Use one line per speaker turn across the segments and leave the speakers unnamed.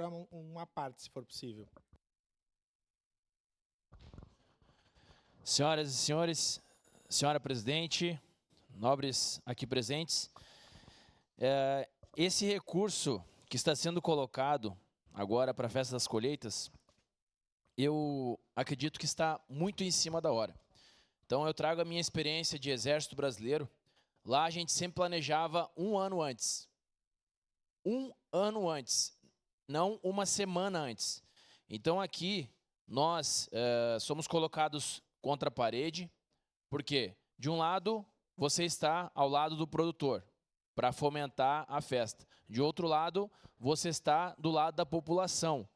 uma parte, se for possível.
Senhoras e senhores, senhora presidente, nobres aqui presentes, esse recurso que está sendo colocado agora para a Festa das Colheitas, eu acredito que está muito em cima da hora. Então eu trago a minha experiência de Exército Brasileiro. Lá a gente sempre planejava um ano antes. Um ano antes, não uma semana antes. Então aqui nós somos colocados contra a parede, porque de um lado você está ao lado do produtor, para fomentar a festa. De outro lado, você está do lado da população,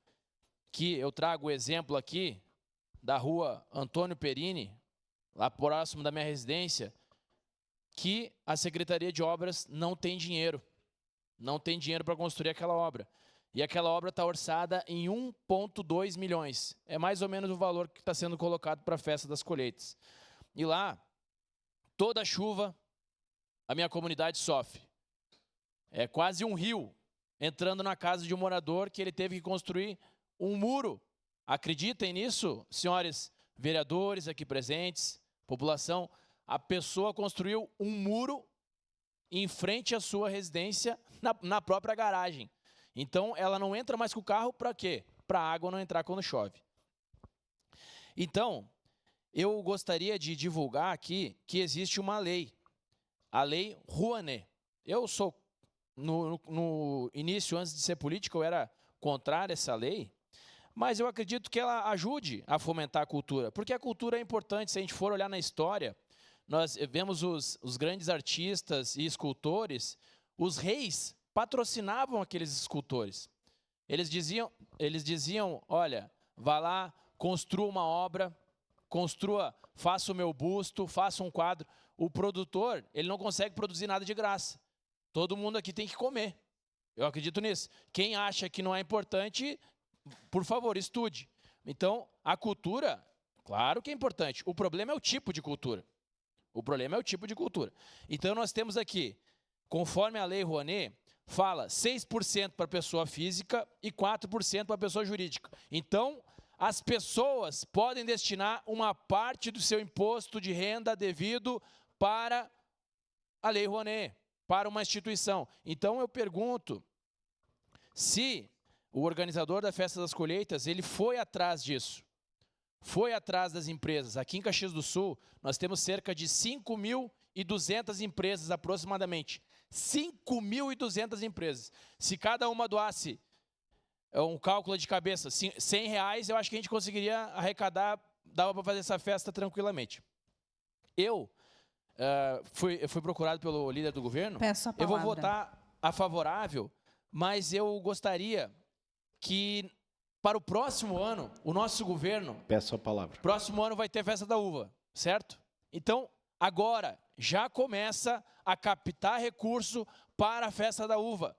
que eu trago o exemplo aqui da rua Antônio Perini, lá próximo da minha residência, que a Secretaria de Obras não tem dinheiro. Não tem dinheiro para construir aquela obra. E aquela obra está orçada em 1,2 milhões. É mais ou menos o valor que está sendo colocado para a Festa das Colheitas. E lá, toda chuva, a minha comunidade sofre. É quase um rio entrando na casa de um morador que ele teve que construir um muro. Acreditem nisso, senhores vereadores aqui presentes, população. A pessoa construiu um muro em frente à sua residência, na própria garagem. Então, ela não entra mais com o carro para quê? Para a água não entrar quando chove. Então, eu gostaria de divulgar aqui que existe uma lei, a Lei Rouanet. Eu sou, no início, antes de ser político, eu era contrário a essa lei, mas eu acredito que ela ajude a fomentar a cultura, porque a cultura é importante. Se a gente for olhar na história, nós vemos os grandes artistas e escultores, os reis patrocinavam aqueles escultores. Eles diziam, olha, vá lá, construa uma obra, faça o meu busto, faça um quadro. O produtor, ele não consegue produzir nada de graça. Todo mundo aqui tem que comer. Eu acredito nisso. Quem acha que não é importante, por favor, estude. Então, a cultura, claro que é importante. O problema é o tipo de cultura. O problema é o tipo de cultura. Então, nós temos aqui, conforme a Lei Rouanet, fala 6% para a pessoa física e 4% para a pessoa jurídica. Então, as pessoas podem destinar uma parte do seu imposto de renda devido para a Lei Rouanet, para uma instituição. Então, eu pergunto se o organizador da Festa das Colheitas, ele foi atrás disso. Foi atrás das empresas. Aqui em Caxias do Sul, nós temos cerca de 5.200 empresas aproximadamente. 5.200 empresas. Se cada uma doasse um cálculo de cabeça, R$100, eu acho que a gente conseguiria arrecadar, dava para fazer essa festa tranquilamente. Eu fui procurado pelo líder do governo.
Peço a palavra.
Eu vou votar a favorável, mas eu gostaria que para o próximo ano, o nosso governo...
Peço a palavra.
Próximo ano vai ter Festa da Uva, certo? Então, agora, já começa a captar recurso para a Festa da Uva.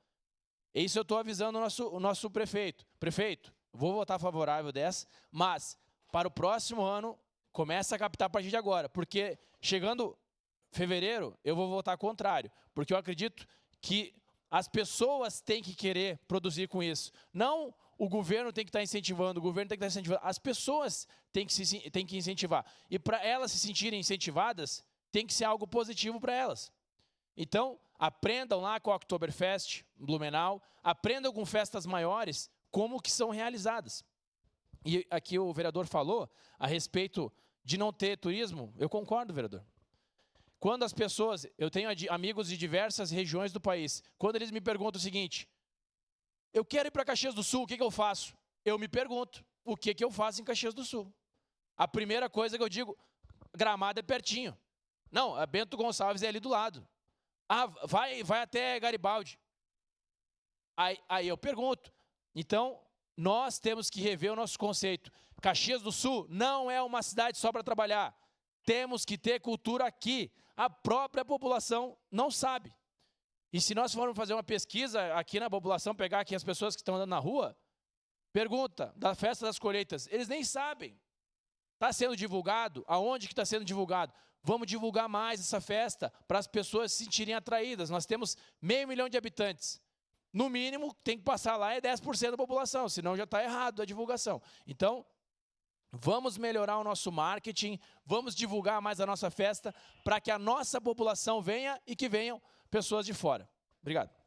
Isso eu estou avisando o nosso prefeito. Prefeito, vou votar favorável dessa, mas para o próximo ano, começa a captar a partir de agora, porque chegando fevereiro, eu vou votar contrário, porque eu acredito que as pessoas têm que querer produzir com isso. Não o governo tem que estar incentivando, o governo tem que estar incentivando. As pessoas têm que incentivar. E para elas se sentirem incentivadas, tem que ser algo positivo para elas. Então, aprendam lá com a Oktoberfest, Blumenau, aprendam com festas maiores, como que são realizadas. E aqui o vereador falou a respeito de não ter turismo. Eu concordo, vereador. Quando as pessoas, eu tenho amigos de diversas regiões do país, quando eles me perguntam o seguinte: eu quero ir para Caxias do Sul, o que eu faço? Eu me pergunto, o que eu faço em Caxias do Sul? A primeira coisa que eu digo, Gramado é pertinho. Não, a Bento Gonçalves é ali do lado. Ah, vai até Garibaldi. Aí eu pergunto. Então, nós temos que rever o nosso conceito. Caxias do Sul não é uma cidade só para trabalhar. Temos que ter cultura aqui. A própria população não sabe. E se nós formos fazer uma pesquisa aqui na população, pegar aqui as pessoas que estão andando na rua, pergunta da Festa das Colheitas, eles nem sabem. Está sendo divulgado? Aonde que está sendo divulgado? Vamos divulgar mais essa festa para as pessoas se sentirem atraídas. Nós temos 500 mil de habitantes. no mínimo, tem que passar lá é 10% da população, senão já está errado a divulgação. Então, vamos melhorar o nosso marketing, vamos divulgar mais a nossa festa para que a nossa população venha e que venham pessoas de fora. Obrigado.